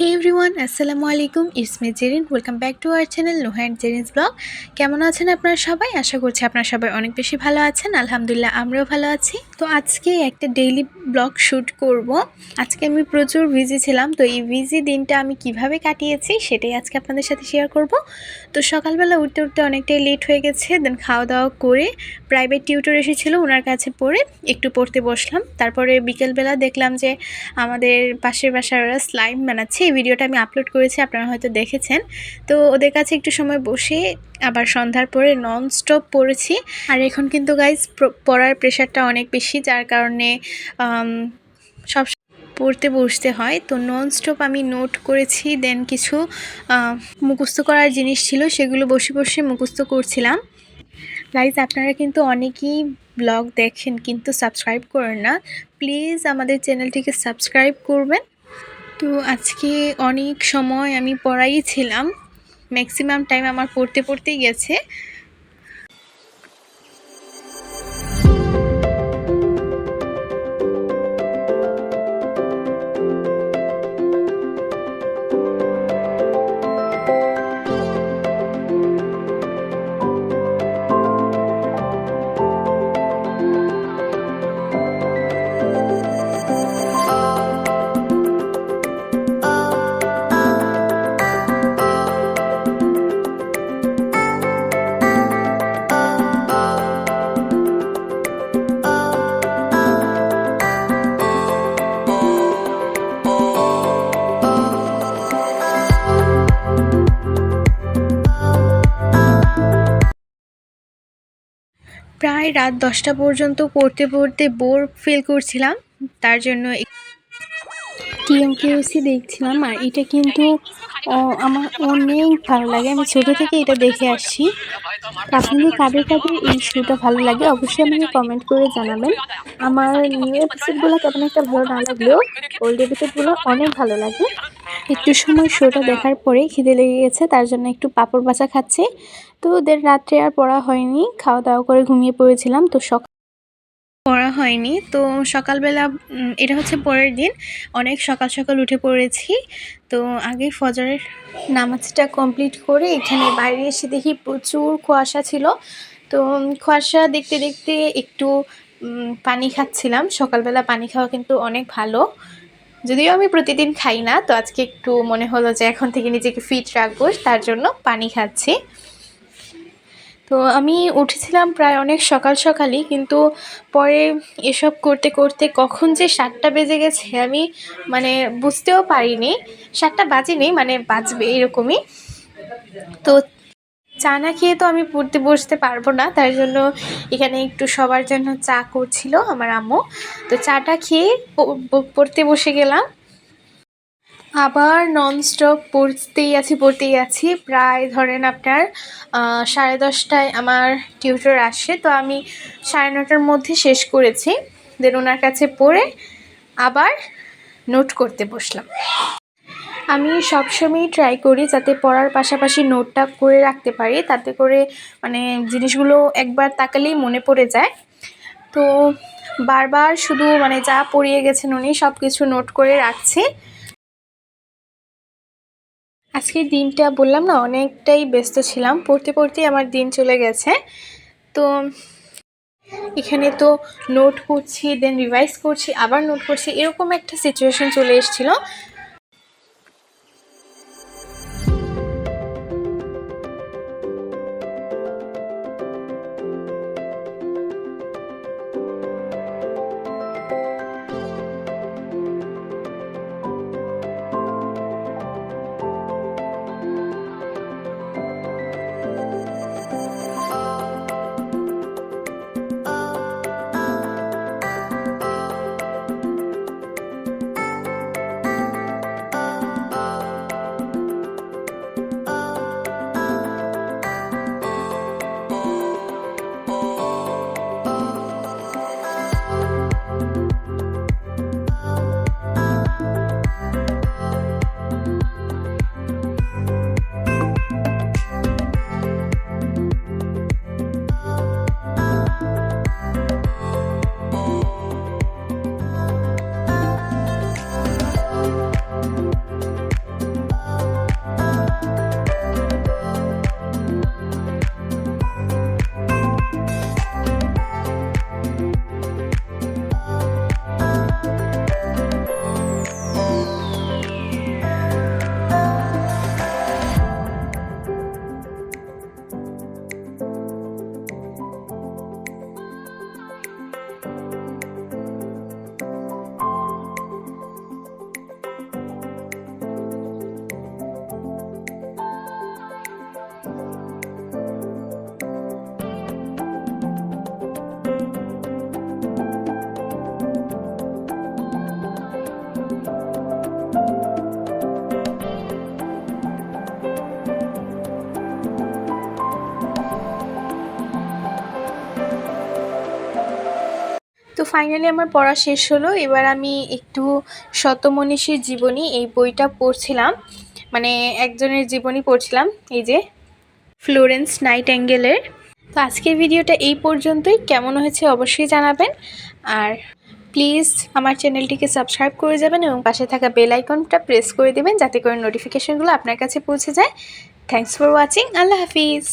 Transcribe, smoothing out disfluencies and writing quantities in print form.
হে everyone, আসসালামু আলাইকুম। It's me Zerin. Welcome back to our channel Nuha and Zerin's blog. কেমন আছেন আপনারা সবাই? আশা করছি আপনারা সবাই অনেক বেশি ভালো আছেন। আলহামদুলিল্লাহ, আমরাও ভালো আছি। তো আজকে একটা ডেইলি ব্লগ শ্যুট করব। আজকে আমি প্রচুর বিজি ছিলাম, তো এই বিজি দিনটা আমি কিভাবে কাটিয়েছি সেটাই আজকে আপনাদের সাথে শেয়ার করব। তো সকালবেলা উঠতে উঠতে অনেকটাই লেট হয়ে গেছে। দেন খাওয়া দাওয়া করে প্রাইভেট টিউটর এসেছিলো, ওনার কাছে পড়ে একটু পড়তে বসলাম। তারপরে বিকেলবেলা দেখলাম যে আমাদের পাশের বাসার ওরা স্লাইম বানাচ্ছে। এই ভিডিওটা আমি আপলোড করেছি, আপনারা হয়তো দেখেছেন। তো ওদের কাছে একটু সময় বসে আবার সন্ধ্যার পরে নন স্টপ পড়েছি। আর এখন কিন্তু গাইজ পড়ার প্রেশারটা অনেক বেশি, যার কারণে সব পড়তে বসতে হয়। তো নন স্টপ আমি নোট করেছি। দেন কিছু মুখস্থ করার জিনিস ছিল, সেগুলো বসে বসে মুখস্থ করছিলাম। গাইজ, আপনারা কিন্তু অনেকেই ব্লগ দেখেন কিন্তু সাবস্ক্রাইব করেন না। প্লিজ আমাদের চ্যানেলটিকে সাবস্ক্রাইব করবেন। তো আজকে অনেক সময় আমি পড়াই ছিলাম, ম্যাক্সিমাম টাইম আমার পড়তেই গেছে। প্রায় রাত 10টা পর্যন্ত পড়তে বোর ফিল করছিলাম, তার জন্য টিএমকেওসি দেখছিলাম। আর এটা কিন্তু আমার অনেক ভালো লাগে, আমি ছোটো থেকে এটা দেখে আসছি। আপনাদের কাদের কাদের এই শোটা ভালো লাগে অবশ্যই আমাকে কমেন্ট করে জানাবেন। আমার নিউ এপিসোডগুলো তেমন একটা ভালো না লাগলেও ওল্ড এপিসোডগুলো অনেক ভালো লাগে। একটু সময় শোটা দেখার পরে খিদে লেগে গেছে, তার জন্য একটু পাঁপড় ভাজা খাচ্ছি। তো ওদের রাত্রে আর পড়া হয়নি, খাওয়া দাওয়া করে ঘুমিয়ে পড়েছিলাম। তো পড়া হয়নি। তো সকালবেলা এটা হচ্ছে পরের দিন, অনেক সকাল সকাল উঠে পড়েছি। তো আগে ফজরের নামাজটা কমপ্লিট করে এখানে বাইরে এসে দেখি প্রচুর কুয়াশা ছিল। তো কুয়াশা দেখতে দেখতে একটু পানি খাচ্ছিলাম। সকালবেলা পানি খাওয়া কিন্তু অনেক ভালো, যদিও আমি প্রতিদিন খাই না। তো আজকে একটু মনে হলো যে এখন থেকে নিজেকে ফিট রাখবো, তার জন্য পানি খাচ্ছি। তো আমি উঠেছিলাম প্রায় অনেক সকালই, কিন্তু পরে এসব করতে করতে কখন যে 7টা বেজে গেছে আমি বুঝতেও পারিনি। 7টা বাজেনি, বাজবে এরকমই। তো চা না খেয়ে তো আমি পড়তে বসতে পারবো না, তার জন্য এখানে একটু সবার জন্য চা করছিল আমার আম্মু। তো চাটা খেয়ে পড়তে বসে গেলাম। আবার ননস্টপ পড়তেই আছি। প্রায় ধরেন আপনার 10:30টায় আমার টিউটর আসে, তো আমি 9:30টার মধ্যে শেষ করেছি। দেন ওনার কাছে পড়ে আবার নোট করতে বসলাম। আমি সবসময়ই ট্রাই করি যাতে পড়ার পাশাপাশি নোটটা করে রাখতে পারি, তাতে করে জিনিসগুলো একবার তাকালেই মনে পড়ে যায়। তো বারবার শুধু যা পড়িয়ে গেছেন উনি সব কিছু নোট করে রাখছি। আজকের দিনটা বললাম না, অনেকটাই ব্যস্ত ছিলাম, পড়তেই আমার দিন চলে গেছে। তো এখানে তো নোট করছি, দেন রিভাইজ করছি, আবার নোট করছি, এরকম একটা সিচুয়েশন চলে এসেছিলো। ফাইনালি আমার পড়া শেষ হলো। এবার আমি একটু শতমনীষীর জীবনী এই বইটা পড়ছিলাম, মানে একজনের জীবনী পড়ছিলাম, এই যে ফ্লোরেন্স নাইটিঙ্গেলের। তো আজকের ভিডিওটা এই পর্যন্তই, কেমন হয়েছে অবশ্যই জানাবেন। আর প্লিজ আমার চ্যানেলটিকে সাবস্ক্রাইব করে যাবেন এবং পাশে থাকা বেল আইকনটা প্রেস করে দেবেন যাতে করে নোটিফিকেশনগুলো আপনার কাছে পৌঁছে যায়। Thanks for watching. Allah Hafiz.